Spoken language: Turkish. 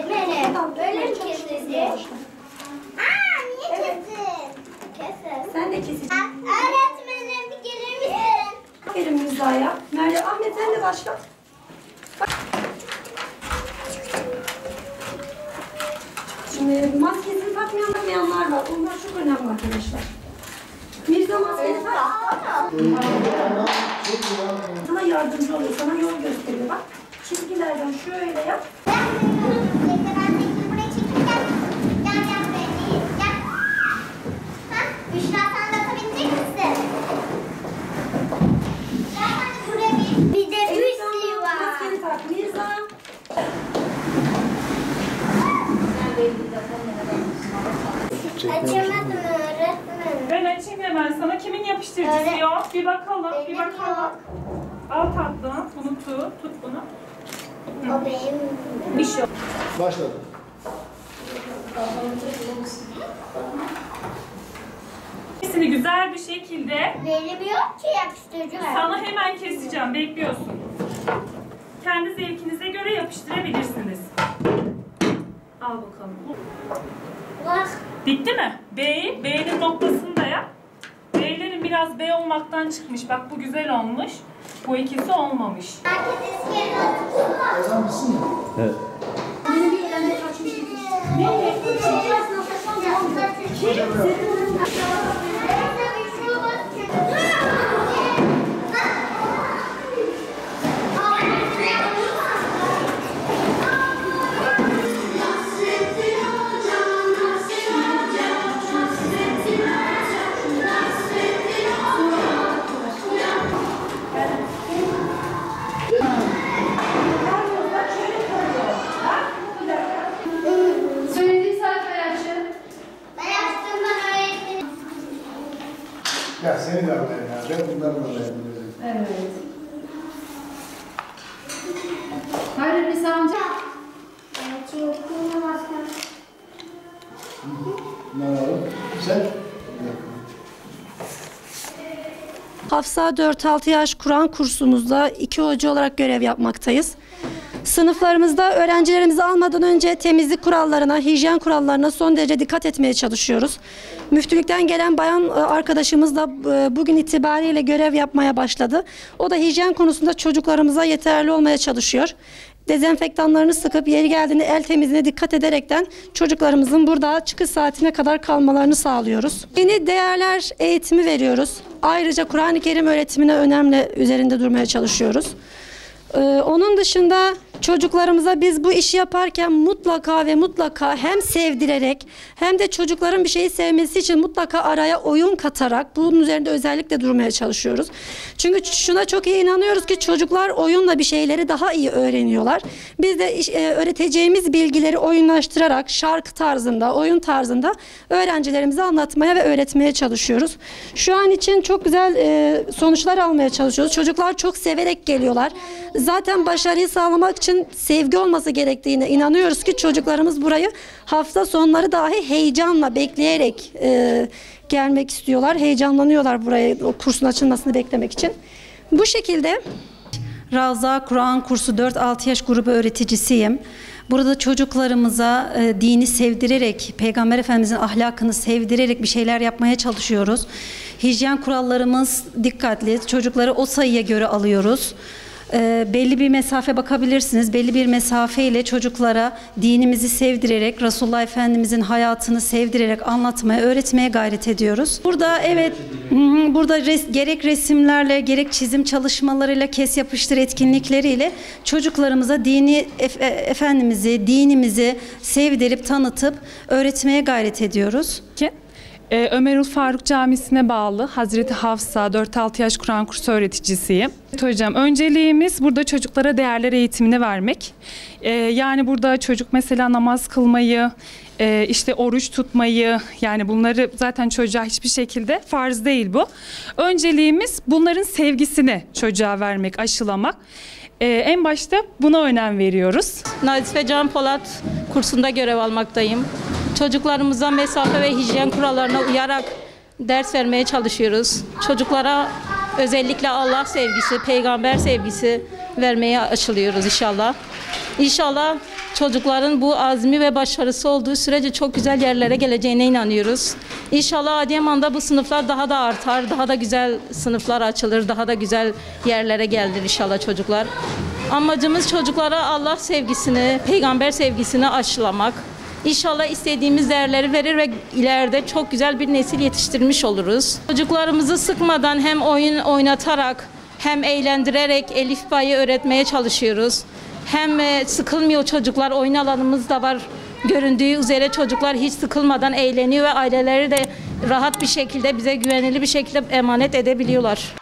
Öğretmenim, böyle mi keseceğiz? Niye Evet. kesin? Sen de keseceksin. Öğretmenim, bir gelir misin? Aferin Mirza'ya. Meryem, Ahmet sen de başla. Bak. Şimdi maskesini takmayanlar var. Onlar çok önemli arkadaşlar. Mirza maskeni tak. Sana yardımcı oluyor, sana yol gösteriyor. Bak, çizgilerden şöyle yap. Büşra sen de atabilecek misin? Bir de Hüsnü var. Maskeni tak Mirza. Açamadım öğretmenim. Ben açayım hemen sana. Kimin yapıştırıcısı yok? Bir bakalım, bir bakalım. Al tatlım, bunu tut bunu. O benim. Bir şey yok. Başladı. Hepsini güzel bir şekilde Benim yok ki yapıştırıcı var. sana hemen keseceğim. Bekliyorsun. Kendi zevkinize göre yapıştırabilirsiniz. Al bakalım. Bak. Bitti mi? B'nin noktasını da yap. B'lerin biraz B olmaktan çıkmış. Bak bu güzel olmuş. Bu ikisi olmamış. Herkes eski yerine otursun. Ezan mısın mı? Evet. Benim bir elimde kaçmış gibi. Ne? Söylediğim sayfayı açın. Ben yaptım ben öğretmenim. Ya seni de alayım ya. Ben bunları da alayım. Evet. Hayır Nisa amca. Ne alalım? Sen? Hafsa 4-6 yaş Kur'an kursumuzda 2 hoca olarak görev yapmaktayız. Sınıflarımızda öğrencilerimizi almadan önce temizlik kurallarına, hijyen kurallarına son derece dikkat etmeye çalışıyoruz. Müftülükten gelen bayan arkadaşımız da bugün itibariyle görev yapmaya başladı. O da hijyen konusunda çocuklarımıza yeterli olmaya çalışıyor. Dezenfektanlarını sıkıp yeri geldiğinde el temizliğine dikkat ederekten çocuklarımızın burada çıkış saatine kadar kalmalarını sağlıyoruz. Yeni değerler eğitimi veriyoruz. Ayrıca Kur'an-ı Kerim öğretimine önemli üzerinde durmaya çalışıyoruz. Onun dışında çocuklarımıza biz bu işi yaparken mutlaka ve mutlaka hem sevdirerek hem de çocukların bir şeyi sevmesi için mutlaka araya oyun katarak bunun üzerinde özellikle durmaya çalışıyoruz. Çünkü şuna çok iyi inanıyoruz ki çocuklar oyunla bir şeyleri daha iyi öğreniyorlar. Biz de öğreteceğimiz bilgileri oyunlaştırarak şarkı tarzında, oyun tarzında öğrencilerimize anlatmaya ve öğretmeye çalışıyoruz. Şu an için çok güzel sonuçlar almaya çalışıyoruz. Çocuklar çok severek geliyorlar. Zaten başarıyı sağlamak için sevgi olması gerektiğine inanıyoruz ki çocuklarımız burayı hafta sonları dahi heyecanla bekleyerek gelmek istiyorlar. Heyecanlanıyorlar buraya o kursun açılmasını beklemek için. Bu şekilde Ravza Kur'an kursu 4-6 yaş grubu öğreticisiyim. Burada çocuklarımıza dini sevdirerek, Peygamber Efendimizin ahlakını sevdirerek bir şeyler yapmaya çalışıyoruz. Hijyen kurallarımız dikkatli. Çocukları o sayıya göre alıyoruz. Belli bir mesafe bakabilirsiniz. Belli bir mesafeyle çocuklara dinimizi sevdirerek, Resulullah Efendimizin hayatını sevdirerek anlatmaya, öğretmeye gayret ediyoruz. Burada evet, burada gerek resimlerle, gerek çizim çalışmalarıyla, kes yapıştır etkinlikleriyle çocuklarımıza dini, Efendimiz'i, dinimizi sevdirip, tanıtıp öğretmeye gayret ediyoruz. Ömerül Faruk Camisi'ne bağlı Hazreti Hafsa 4-6 yaş Kur'an kursu öğreticisiyim. Evet hocam, önceliğimiz burada çocuklara değerler eğitimini vermek. Yani burada çocuk mesela namaz kılmayı, işte oruç tutmayı, yani bunları zaten çocuğa hiçbir şekilde farz değil bu. Önceliğimiz bunların sevgisini çocuğa vermek, aşılamak. En başta buna önem veriyoruz. Nazife Can Polat kursunda görev almaktayım. Çocuklarımıza mesafe ve hijyen kurallarına uyarak ders vermeye çalışıyoruz. Çocuklara özellikle Allah sevgisi, peygamber sevgisi vermeye açılıyoruz inşallah. İnşallah Çocukların bu azmi ve başarısı olduğu sürece çok güzel yerlere geleceğine inanıyoruz. İnşallah Adıyaman'da bu sınıflar daha da artar, daha da güzel sınıflar açılır, daha da güzel yerlere gelir inşallah çocuklar. Amacımız çocuklara Allah sevgisini, peygamber sevgisini aşılamak. İnşallah istediğimiz değerleri verir ve ileride çok güzel bir nesil yetiştirmiş oluruz. Çocuklarımızı sıkmadan hem oyun oynatarak hem eğlendirerek elifbayı öğretmeye çalışıyoruz. Hem sıkılmıyor çocuklar, oyun alanımız da var. Göründüğü üzere çocuklar hiç sıkılmadan eğleniyor ve aileleri de rahat bir şekilde bize güvenilir bir şekilde emanet edebiliyorlar.